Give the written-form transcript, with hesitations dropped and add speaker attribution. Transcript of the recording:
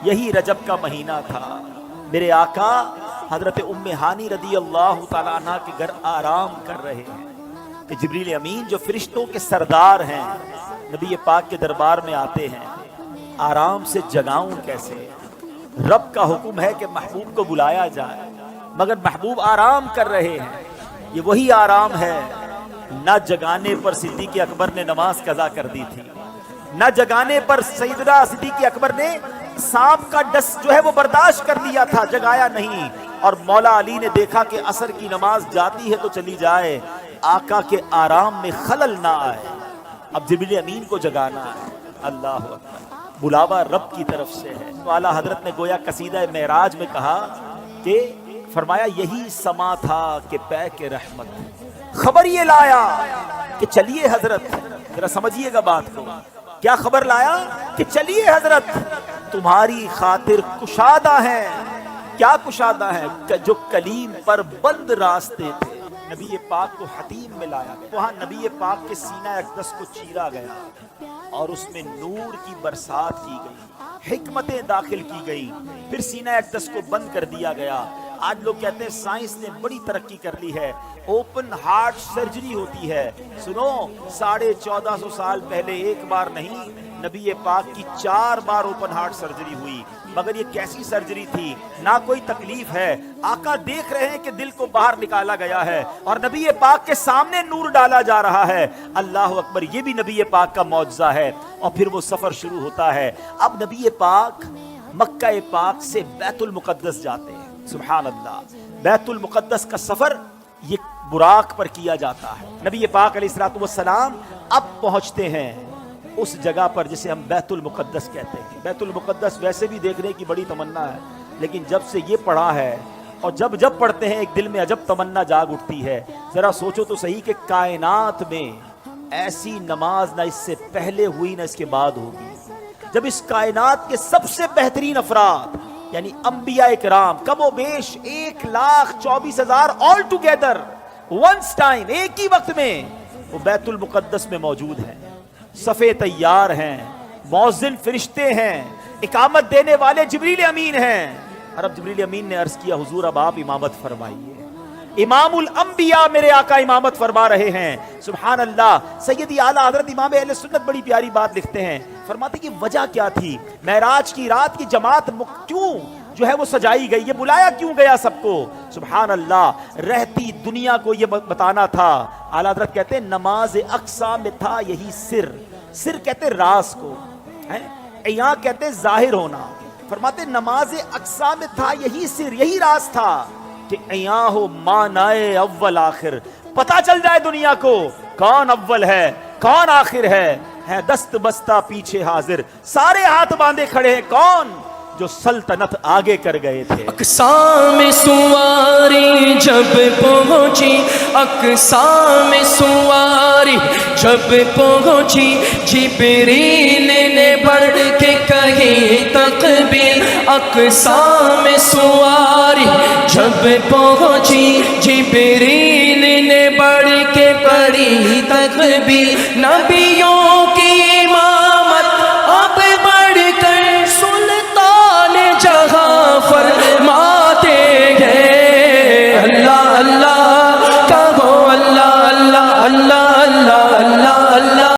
Speaker 1: یہی رجب کا مہینہ تھا، میرے آقا حضرت ام ہانی رضی اللہ تعالیٰ عنہ کے گھر آرام کر رہے ہیں کہ جبریل امین جو فرشتوں کے سردار ہیں نبی پاک کے دربار میں آتے ہیں، آرام سے جگاؤں کیسے؟ رب کا حکم ہے کہ محبوب کو بلایا جائے، مگر محبوب آرام کر رہے ہیں۔ یہ وہی آرام ہے، نہ جگانے پر صدیق اکبر نے نماز قضا کر دی تھی، نہ جگانے پر سیدنا صدیق اکبر نے سانپ کا ڈس جو ہے وہ برداشت کر لیا تھا، جگایا نہیں۔ اور مولا علی نے دیکھا کہ عصر کی نماز جاتی ہے تو چلی جائے، آقا کے آرام میں خلل نہ آئے، اب جبریل امین کو جگانا ہے۔ اللہ اکبر، بلاوا رب کی طرف سے ہے۔ تو اعلیٰ حضرت نے گویا قصیدہ معراج میں کہا کہ فرمایا یہی سما تھا کہ پے کے رحمت، خبر یہ لایا کہ چلیے حضرت، ذرا سمجھیے گا بات کو، کیا خبر لایا کہ چلیے حضرت تمہاری خاطر کشادہ ہیں۔ کیا کشادہ ہیں؟ جو کلیم پر بند راستے تھے، نبی پاک کو حتیم میں لایا گیا، وہاں نبی پاک کے سینہ اقدس کو چیرا گیا اور اس میں نور کی برسات کی گئی، حکمتیں داخل کی گئی، پھر سینہ اقدس کو بند کر دیا گیا۔ آج لوگ کہتے ہیں سائنس نے بڑی ترقی کر لی ہے، اوپن ہارٹ سرجری ہوتی ہے۔ سنو، 1450 سال پہلے ایک بار نہیں، نبی پاک کی 4 بار اوپن ہارٹ سرجری ہوئی، مگر یہ کیسی سرجری تھی؟ نہ کوئی تکلیف ہے، آقا دیکھ رہے ہیں کہ دل کو باہر نکالا گیا ہے اور نبی پاک کے سامنے نور ڈالا جا رہا ہے۔ اللہ اکبر، یہ بھی نبی پاک کا معجزہ ہے۔ اور پھر وہ سفر شروع ہوتا ہے۔ اب نبی پاک مکہ پاک سے بیت المقدس جاتے ہیں۔ سبحان اللہ، بیت المقدس کا سفر یہ براق پر کیا جاتا ہے۔ نبی پاک علیہ الصلوۃ والسلام اب پہنچتے ہیں اس جگہ پر جسے ہم بیت المقدس کہتے ہیں۔ بیت المقدس ویسے بھی دیکھنے کی بڑی تمنا ہے، لیکن جب سے یہ پڑھا ہے اور جب پڑھتے ہیں ایک دل میں عجب تمنا جاگ اٹھتی ہے۔ ذرا سوچو تو صحیح کہ کائنات میں ایسی نماز نہ اس سے پہلے ہوئی نہ اس کے بعد ہوگی، جب اس کائنات کے سب سے بہترین افراد یعنی انبیاء کرام کم و بیش 1,24,000 آل ٹوگیدر ونس ٹائم، ایک ہی وقت میں وہ بیت المقدس میں موجود ہیں، صفے تیار ہیں، مؤذن فرشتے ہیں، اقامت دینے والے جبریل امین ہیں۔ اور اب جبریل امین نے عرض کیا حضور اب آپ امامت فرمائیے، امام الانبیاء میرے آقا امامت فرما رہے ہیں۔ سبحان اللہ، سیدی اعلیٰ حضرت امام اہل سنت بڑی پیاری بات لکھتے ہیں، فرماتے کہ وجہ کیا تھی، معراج کی رات کی جماعت کیوں جو ہے وہ سجائی گئی، یہ بلایا کیوں گیا سب کو؟ سبحان اللہ، رہتی دنیا کو یہ بتانا تھا۔ اعلیٰ حضرت کہتے ہیں نماز اقصا میں تھا یہی سر، سر کہتے راز کو، عیاں کہتے ظاہر ہونا۔ فرماتے نماز اقصا میں تھا یہی سر، یہی راز تھا کہ عیاں ہو مانائے اول آخر، پتا چل جائے دنیا کو کون اول ہے کون آخر ہے دست بستہ پیچھے حاضر، سارے ہاتھ باندھے کھڑے ہیں، کون؟ جو سلطنت آگے کر گئے تھے۔
Speaker 2: اقصا میں سواری جب پہنچی، اقصا میں سواری جب پہنچی، جبریل نے بڑھ کے کہی تکبیر۔ اقصا میں سواری جب پہنچی، جبریل نے بڑھ کے پڑھی تکبیر۔ نبی